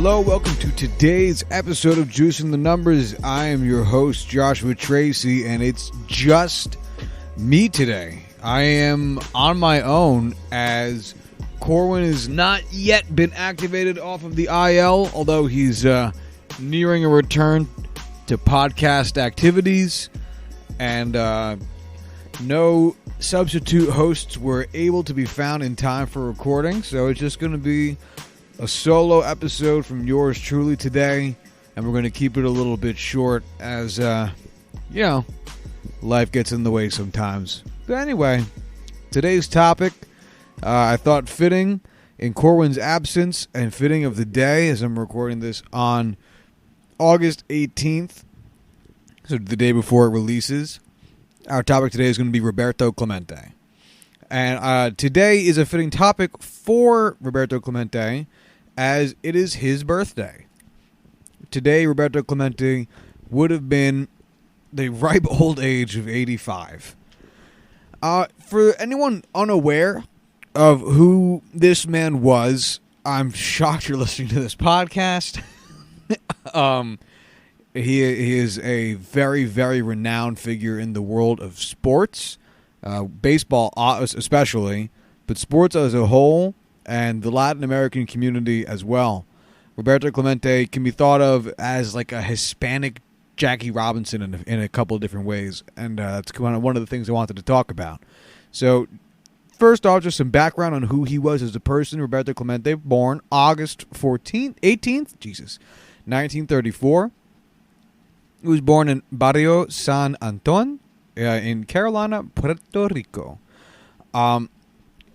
Hello, welcome to today's episode of Juicing the Numbers. I am your host, Joshua Tracy, and it's just me today. I am on my own as Corwin has not yet been activated off of the IL, although he's nearing a return to podcast activities, and no substitute hosts were able to be found in time for recording, so it's just going to be a solo episode from yours truly today, and we're going to keep it a little bit short as, life gets in the way sometimes. But anyway, today's topic, I thought fitting in Corwin's absence and fitting of the day as I'm recording this on August 18th, so the day before it releases. Our topic today is going to be Roberto Clemente. And today is a fitting topic for Roberto Clemente as it is his birthday. Today, Roberto Clemente would have been the ripe old age of 85. For anyone unaware of who this man was, I'm shocked you're listening to this podcast. He is a very, very renowned figure in the world of sports, baseball especially, but sports as a whole, and the Latin American community as well. Roberto Clemente can be thought of as like a Hispanic Jackie Robinson in a couple of different ways, and that's kind of one of the things I wanted to talk about. So, first off, just some background on who he was as a person. Roberto Clemente, born August 18th, 1934. He was born in Barrio San Anton in Carolina, Puerto Rico.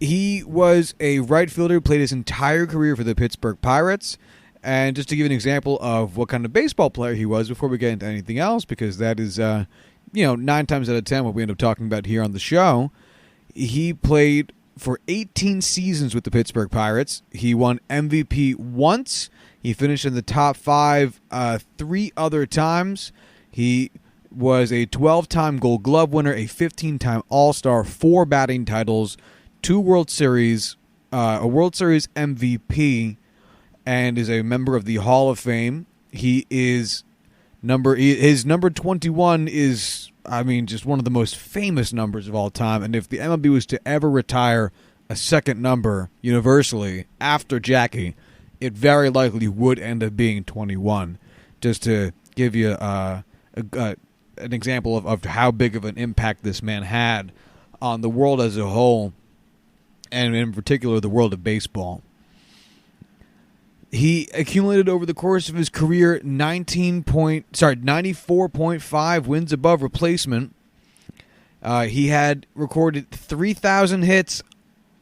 He was a right fielder, played his entire career for the Pittsburgh Pirates. And just to give an example of what kind of baseball player he was before we get into anything else, because that is, 9 times out of 10 what we end up talking about here on the show, he played for 18 seasons with the Pittsburgh Pirates. He won MVP once. He finished in the top 5 3 other times. He was a 12-time Gold Glove winner, a 15-time All-Star, 4 batting titles, 2 World Series, a World Series MVP, and is a member of the Hall of Fame. His number 21 is, just one of the most famous numbers of all time. And if the MLB was to ever retire a second number universally after Jackie, it very likely would end up being 21. Just to give you an example of how big of an impact this man had on the world as a whole, and in particular the world of baseball. He accumulated over the course of his career 94.5 wins above replacement. He had recorded 3,000 hits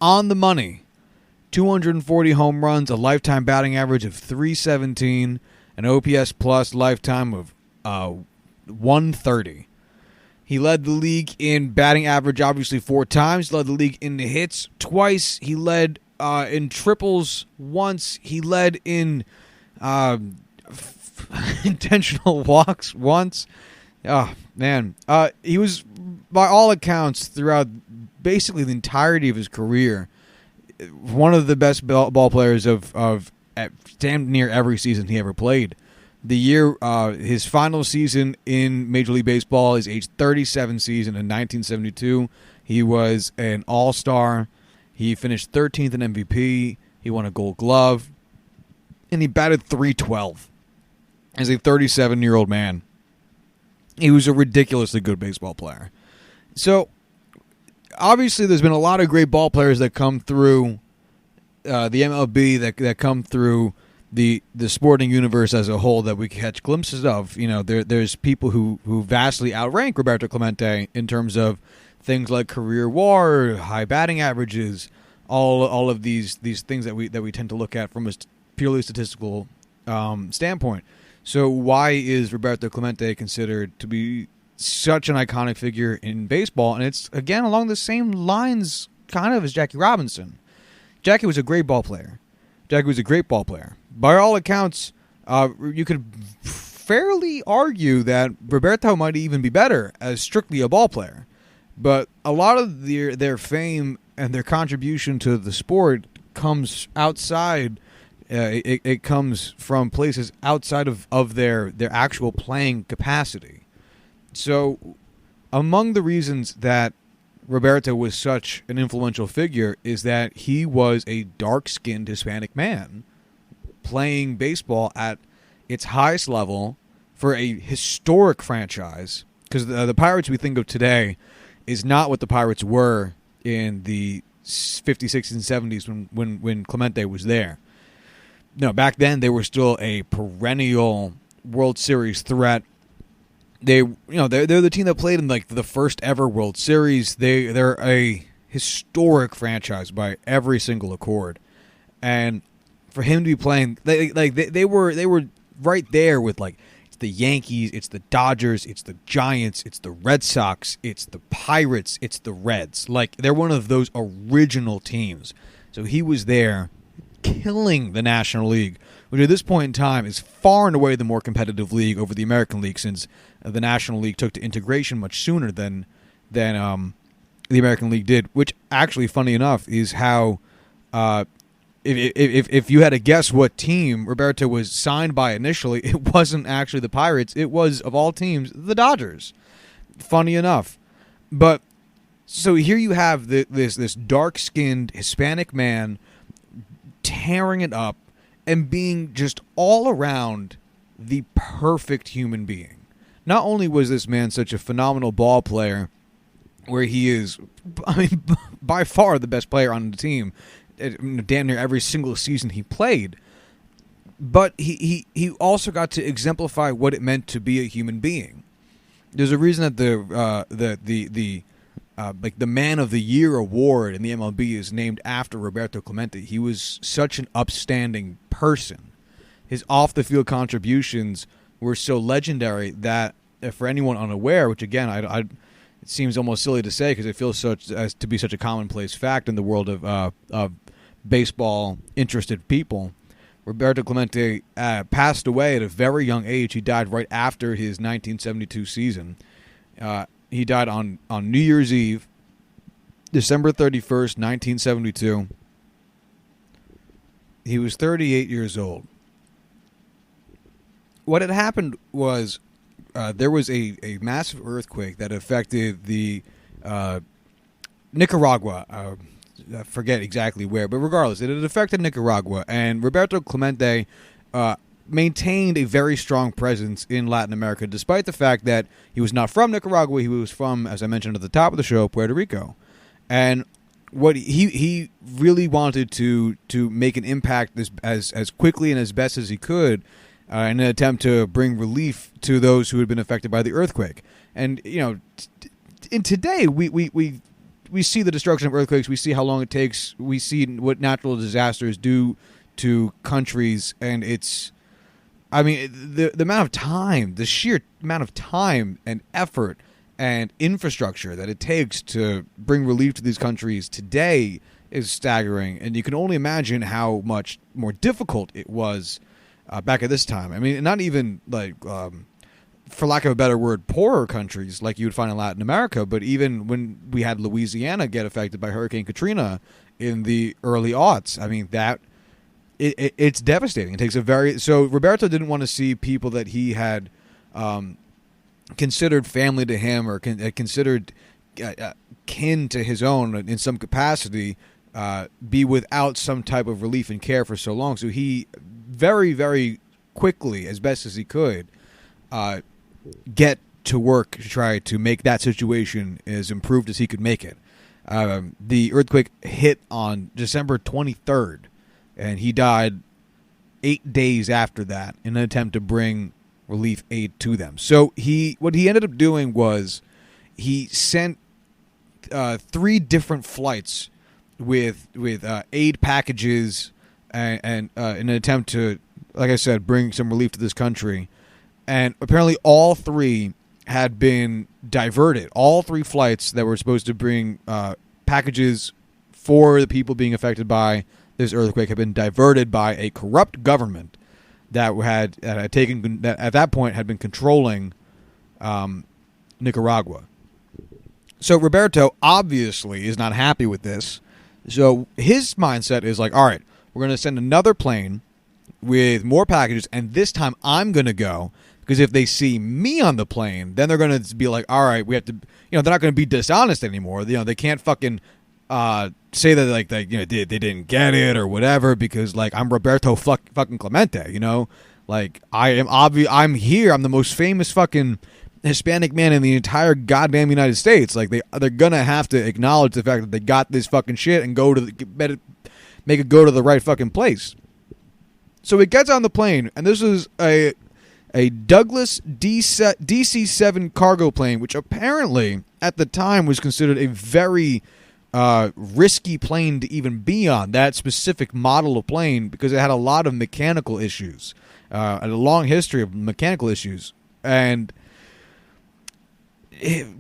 on the money, 240 home runs, a lifetime batting average of .317, an OPS plus lifetime of 130. He led the league in batting average, obviously, 4 times. He led the league in the hits twice. He led in triples once. He led in intentional walks once. Oh, man. He was, by all accounts, throughout basically the entirety of his career, one of the best ball players of damn near every season he ever played. The year, his final season in Major League Baseball, his age 37 season in 1972, he was an all-star. He finished 13th in MVP. He won a Gold Glove, and he batted .312 as a 37-year-old man. He was a ridiculously good baseball player. So, obviously, there's been a lot of great ball players that come through the MLB, that come through the sporting universe as a whole that we catch glimpses of. There's people who vastly outrank Roberto Clemente in terms of things like career WAR, high batting averages, all of these things that we tend to look at from a purely statistical standpoint. So why is Roberto Clemente considered to be such an iconic figure in baseball? And it's, again, along the same lines kind of as Jackie Robinson. Jackie was a great ball player. By all accounts, you could fairly argue that Roberto might even be better as strictly a ball player. But a lot of their fame and their contribution to the sport comes outside It comes from places outside of their actual playing capacity. So, among the reasons that Roberto was such an influential figure is that he was a dark-skinned Hispanic man playing baseball at its highest level for a historic franchise. Because the Pirates we think of today is not what the Pirates were in the 50s, 60s, and 70s when Clemente was there. No, back then they were still a perennial World Series threat. They're the team that played in like the first ever World Series. They're a historic franchise by every single accord, and for him to be playing, they were right there with like it's the Yankees, it's the Dodgers, it's the Giants, it's the Red Sox, it's the Pirates, it's the Reds. Like they're one of those original teams. So he was there, killing the National League, which at this point in time is far and away the more competitive league over the American League, since the National League took to integration much sooner than the American League did. Which actually, funny enough, is how if you had to guess what team Roberto was signed by initially, it wasn't actually the Pirates. It was, of all teams, the Dodgers. Funny enough, but so here you have this dark-skinned Hispanic man tearing it up and being just all around the perfect human being. Not only was this man such a phenomenal ball player, where he is, I mean, by far the best player on the team, damn near every single season he played, but he also got to exemplify what it meant to be a human being. There's a reason that the Man of the Year award in the MLB is named after Roberto Clemente. He was such an upstanding person. His off-the-field contributions were so legendary that, for anyone unaware, which again, it seems almost silly to say because it feels to be such a commonplace fact in the world of baseball-interested people, Roberto Clemente passed away at a very young age. He died right after his 1972 season. He died on New Year's Eve, December 31st, 1972. He was 38 years old. What had happened was there was a massive earthquake that affected the Nicaragua. I forget exactly where, but regardless, it had affected Nicaragua, and Roberto Clemente maintained a very strong presence in Latin America, despite the fact that he was not from Nicaragua. He was from, as I mentioned at the top of the show, Puerto Rico. And what he really wanted to make an impact as quickly and as best as he could in an attempt to bring relief to those who had been affected by the earthquake. And, in today, we see the destruction of earthquakes. We see how long it takes. We see what natural disasters do to countries, and it's, I mean, the amount of time, the sheer amount of time and effort and infrastructure that it takes to bring relief to these countries today is staggering, and you can only imagine how much more difficult it was back at this time. I mean, not even like, for lack of a better word, poorer countries like you would find in Latin America, but even when we had Louisiana get affected by Hurricane Katrina in the early aughts, I mean, that it's devastating. It takes so Roberto didn't want to see people that he had considered family to him or considered kin to his own in some capacity be without some type of relief and care for so long. So he very, very quickly, as best as he could, get to work to try to make that situation as improved as he could make it. The earthquake hit on December 23rd, and he died 8 days after that in an attempt to bring relief aid to them. So what he ended up doing was he sent 3 different flights with aid packages and in an attempt to, like I said, bring some relief to this country. And apparently all 3 had been diverted. All 3 flights that were supposed to bring packages for the people being affected by this earthquake had been diverted by a corrupt government that had taken, that at that point had been controlling Nicaragua. So Roberto obviously is not happy with this. So his mindset is like, all right, we're going to send another plane with more packages, and this time I'm going to go. Because if they see me on the plane, then they're going to be like, all right, we have to, they're not going to be dishonest anymore. They can't fucking say that, like, they didn't get it or whatever, because, like, I'm Roberto fucking Clemente, Like, I'm here. I'm the most famous fucking Hispanic man in the entire goddamn United States. Like, they're going to have to acknowledge the fact that they got this fucking shit and make it go to the right fucking place. So it gets on the plane, and this is a Douglas DC-7 cargo plane, which apparently at the time was considered a very risky plane to even be on, that specific model of plane, because it had a lot of mechanical issues, a long history of mechanical issues. And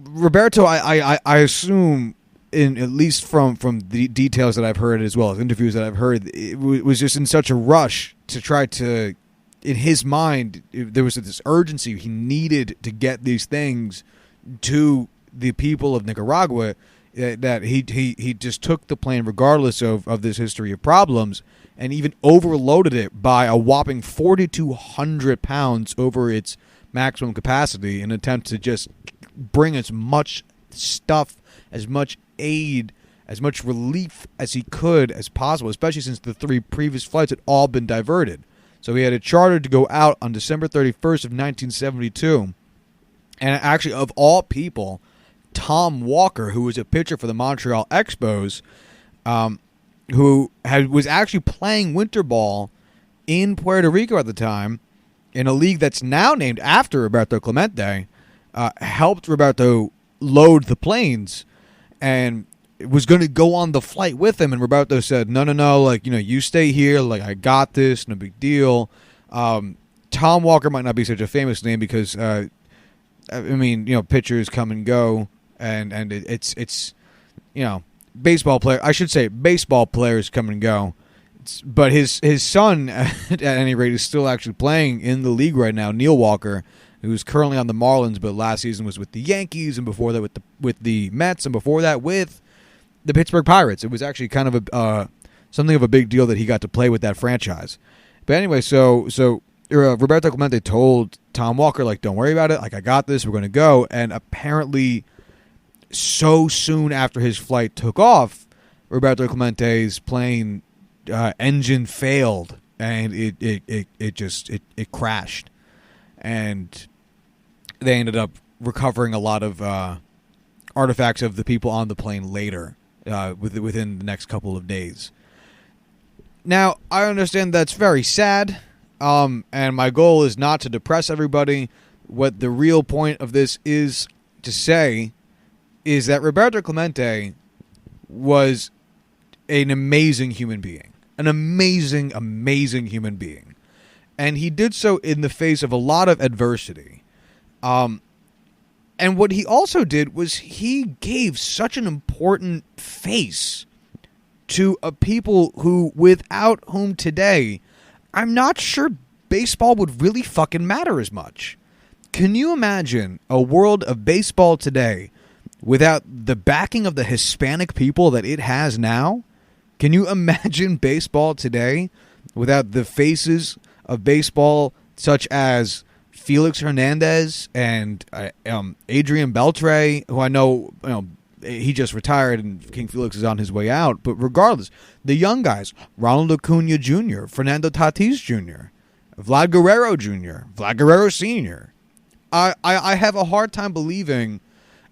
Roberto, I assume, at least from the details that I've heard, as well as interviews that I've heard, it was just in such a rush to try to, in his mind, there was this urgency. He needed to get these things to the people of Nicaragua, that he just took the plane regardless of this history of problems, and even overloaded it by a whopping 4,200 pounds over its maximum capacity in an attempt to just bring as much stuff, as much aid, as much relief as he could as possible, especially since the 3 previous flights had all been diverted. So he had a charter to go out on December 31st of 1972. And actually, of all people, Tom Walker, who was a pitcher for the Montreal Expos, who was actually playing winter ball in Puerto Rico at the time, in a league that's now named after Roberto Clemente, helped Roberto load the planes and was going to go on the flight with him. And Roberto said, no, like, you stay here, like, I got this, no big deal. Tom Walker might not be such a famous name because, pitchers come and go, and it's baseball player. I should say baseball players come and go. But his son, at any rate, is still actually playing in the league right now, Neil Walker, who's currently on the Marlins, but last season was with the Yankees, and before that with the Mets, and before that with the Pittsburgh Pirates. It was actually kind of something of a big deal that he got to play with that franchise. But anyway, so Roberto Clemente told Tom Walker, like, don't worry about it. Like, I got this. We're going to go. And apparently, so soon after his flight took off, Roberto Clemente's plane engine failed, and it crashed. And they ended up recovering a lot of artifacts of the people on the plane later, within the next couple of days. Now, I understand that's very sad, and my goal is not to depress everybody. What the real point of this is to say is that Roberto Clemente was an amazing human being. An amazing, amazing human being. And he did so in the face of a lot of adversity. And what he also did was he gave such an important face to a people who, without whom today, I'm not sure baseball would really fucking matter as much. Can you imagine a world of baseball today without the backing of the Hispanic people that it has now? Can you imagine baseball today without the faces of baseball such as Felix Hernandez and Adrian Beltre, who I know, he just retired and King Felix is on his way out. But regardless, the young guys, Ronald Acuna Jr., Fernando Tatis Jr., Vlad Guerrero Jr., Vlad Guerrero Sr. I have a hard time believing,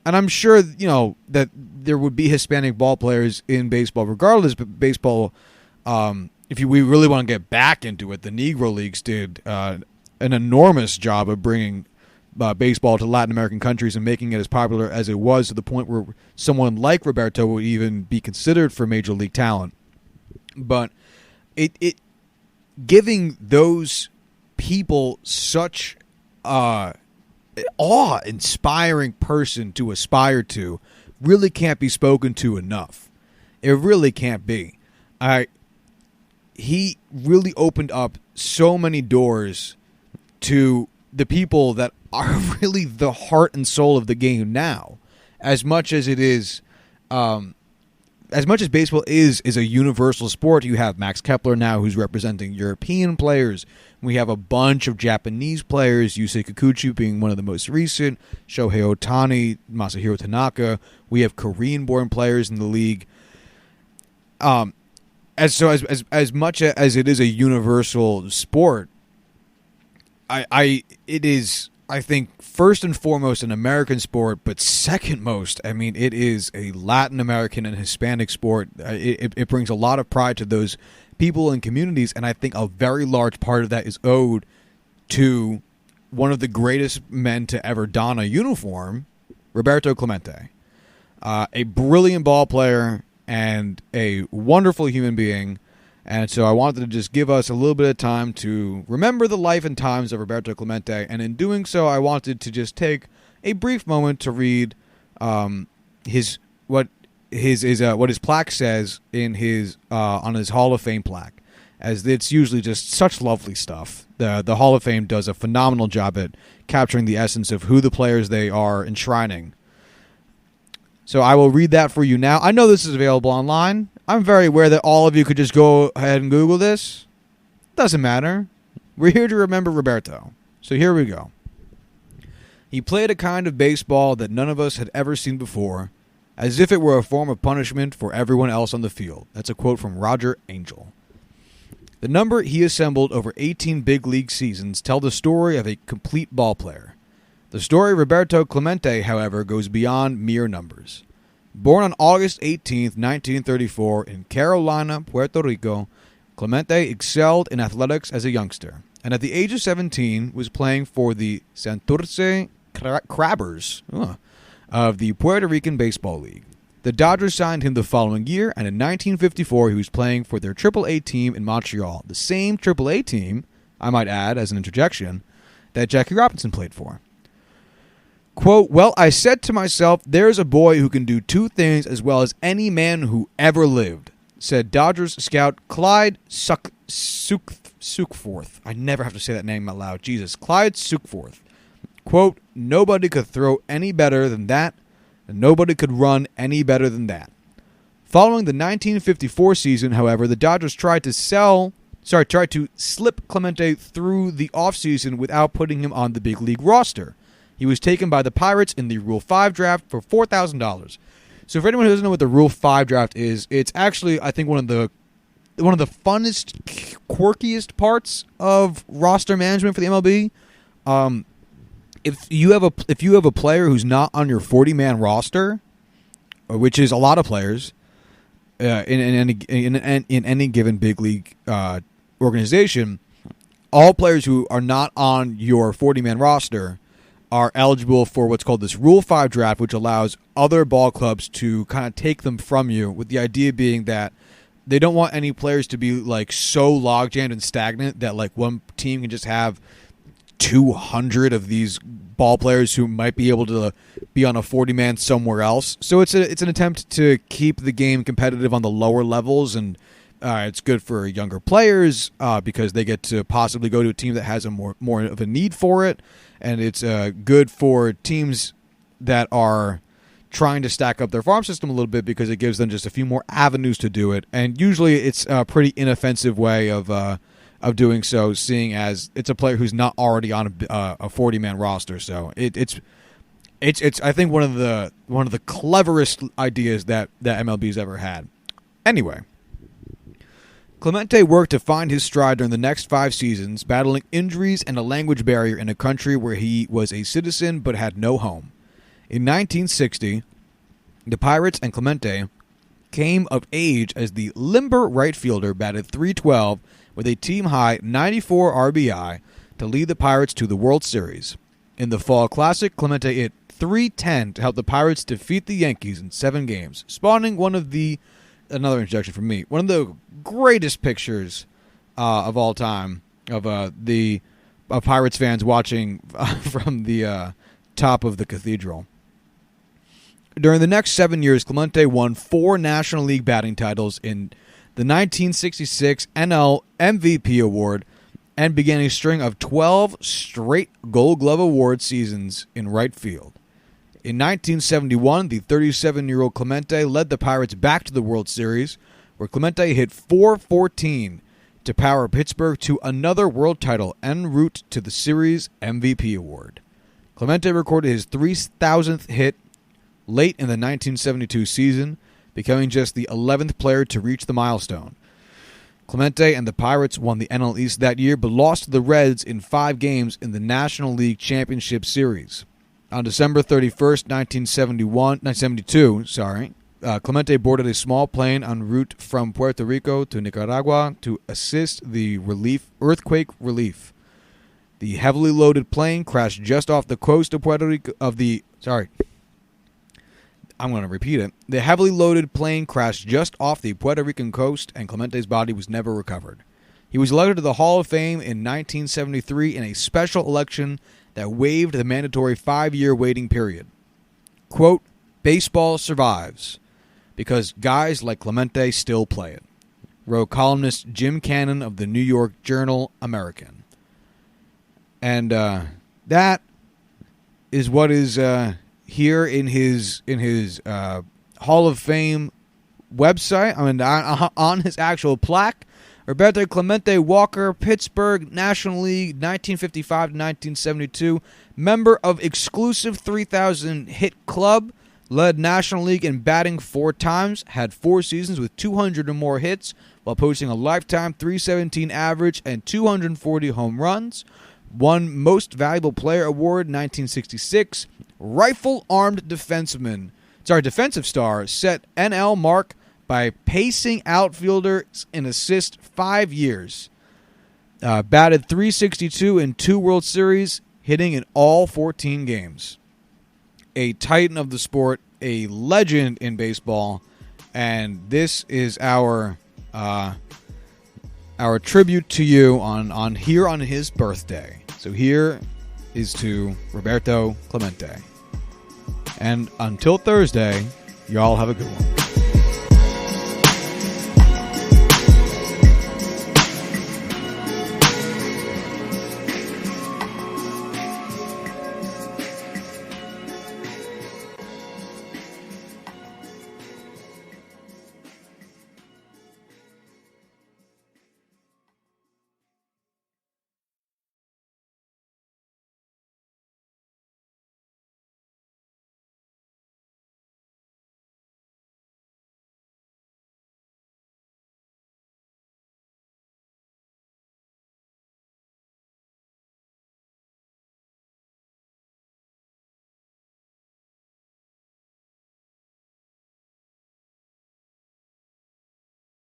and I'm sure, that there would be Hispanic ball players in baseball regardless, but baseball, if we really want to get back into it, the Negro Leagues did an enormous job of bringing baseball to Latin American countries and making it as popular as it was, to the point where someone like Roberto would even be considered for major league talent. But it giving those people such awe-inspiring person to aspire to really can't be spoken to enough. It really can't be. He really opened up so many doors to the people that are really the heart and soul of the game now, as much as it is as much as baseball is a universal sport, you have Max Kepler now who's representing European players. We have a bunch of Japanese players, Yusei Kikuchi being one of the most recent, Shohei Ohtani, Masahiro Tanaka. We have Korean-born players in the league. As much as it is a universal sport, it is, I think, first and foremost an American sport, but second most, I mean, it is a Latin American and Hispanic sport. It brings a lot of pride to those people and communities, and I think a very large part of that is owed to one of the greatest men to ever don a uniform, Roberto Clemente. A brilliant ball player and a wonderful human being. And so I wanted to just give us a little bit of time to remember the life and times of Roberto Clemente. And in doing so, I wanted to just take a brief moment to read what his plaque says in his on his Hall of Fame plaque, as it's usually just such lovely stuff. The Hall of Fame does a phenomenal job at capturing the essence of who the players they are enshrining. So I will read that for you now. I know this is available online. I'm very aware that all of you could just go ahead and Google this. Doesn't matter. We're here to remember Roberto. So here we go. He played a kind of baseball that none of us had ever seen before, as if it were a form of punishment for everyone else on the field. That's a quote from Roger Angel. The number he assembled over 18 big league seasons tell the story of a complete ball player. The story of Roberto Clemente, however, goes beyond mere numbers. Born on August 18, 1934, in Carolina, Puerto Rico, Clemente excelled in athletics as a youngster, and at the age of 17 was playing for the Santurce Crabbers of the Puerto Rican Baseball League. The Dodgers signed him the following year, and in 1954 he was playing for their Triple-A team in Montreal, the same Triple-A team, I might add as an interjection, that Jackie Robinson played for. Quote, well, I said to myself, there's a boy who can do two things as well as any man who ever lived, said Dodgers scout Clyde Sukeforth. I never have to say that name out loud. Jesus. Clyde Sukeforth. Quote, nobody could throw any better than that, and nobody could run any better than that. Following the 1954 season, however, the Dodgers tried to slip Clemente through the offseason without putting him on the big league roster. He was taken by the Pirates in the Rule 5 draft for $4,000. So for anyone who doesn't know what the Rule 5 draft is, it's actually, I think, one of the funnest, quirkiest parts of roster management for the MLB. If you have a player who's not on your 40-man roster, which is a lot of players in any given big league organization, all players who are not on your 40-man roster are eligible for what's called this Rule 5 draft, which allows other ball clubs to kind of take them from you, with the idea being that they don't want any players to be like so logjammed and stagnant that like one team can just have 200 of these ball players who might be able to be on a 40-man somewhere else. So it's an attempt to keep the game competitive on the lower levels, and it's good for younger players because they get to possibly go to a team that has a more of a need for it. And it's good for teams that are trying to stack up their farm system a little bit because it gives them just a few more avenues to do it. And usually it's a pretty inoffensive way of doing so, seeing as it's a player who's not already on a 40-man roster. So it's I think one of the cleverest ideas that MLB's ever had. Anyway, Clemente worked to find his stride during the next 5 seasons, battling injuries and a language barrier in a country where he was a citizen but had no home. In 1960, the Pirates and Clemente came of age as the limber right fielder, batted .312 with a team-high 94 RBI to lead the Pirates to the World Series. In the Fall Classic, Clemente hit .310 to help the Pirates defeat the Yankees in 7 games, spawning another introduction from me, one of the greatest pictures of all time of Pirates fans watching from the top of the cathedral. During the next 7 years, Clemente won 4 National League batting titles in the 1966 NL MVP Award and began a string of 12 straight Gold Glove Award seasons in right field. In 1971, the 37-year-old Clemente led the Pirates back to the World Series, where Clemente hit .414 to power Pittsburgh to another world title en route to the series MVP award. Clemente recorded his 3,000th hit late in the 1972 season, becoming just the 11th player to reach the milestone. Clemente and the Pirates won the NL East that year, but lost to the Reds in 5 games in the National League Championship Series. On December 31st, 1972, Clemente boarded a small plane en route from Puerto Rico to Nicaragua to assist the earthquake relief. The heavily loaded plane crashed just off the coast of Puerto Rico I'm going to repeat it. The heavily loaded plane crashed just off the Puerto Rican coast, and Clemente's body was never recovered. He was elected to the Hall of Fame in 1973 in a special election that waived the mandatory 5-year waiting period. Quote, "Baseball survives because guys like Clemente still play it," wrote columnist Jim Cannon of the New York Journal-American. And that is what is here in his Hall of Fame website. I mean, on his actual plaque. Roberto Clemente Walker, Pittsburgh, National League, 1955 to 1972. Member of exclusive 3,000 hit club. Led National League in batting 4 times. Had 4 seasons with 200 or more hits while posting a lifetime .317 average and 240 home runs. Won Most Valuable Player Award in 1966. Rifle-armed defensive star, set NL mark by pacing outfielders in assist 5 years. Batted .362 in 2 World Series, hitting in all 14 games. A titan of the sport, a legend in baseball, and this is our tribute to you on his birthday. So here is to Roberto Clemente. And until Thursday, y'all have a good one.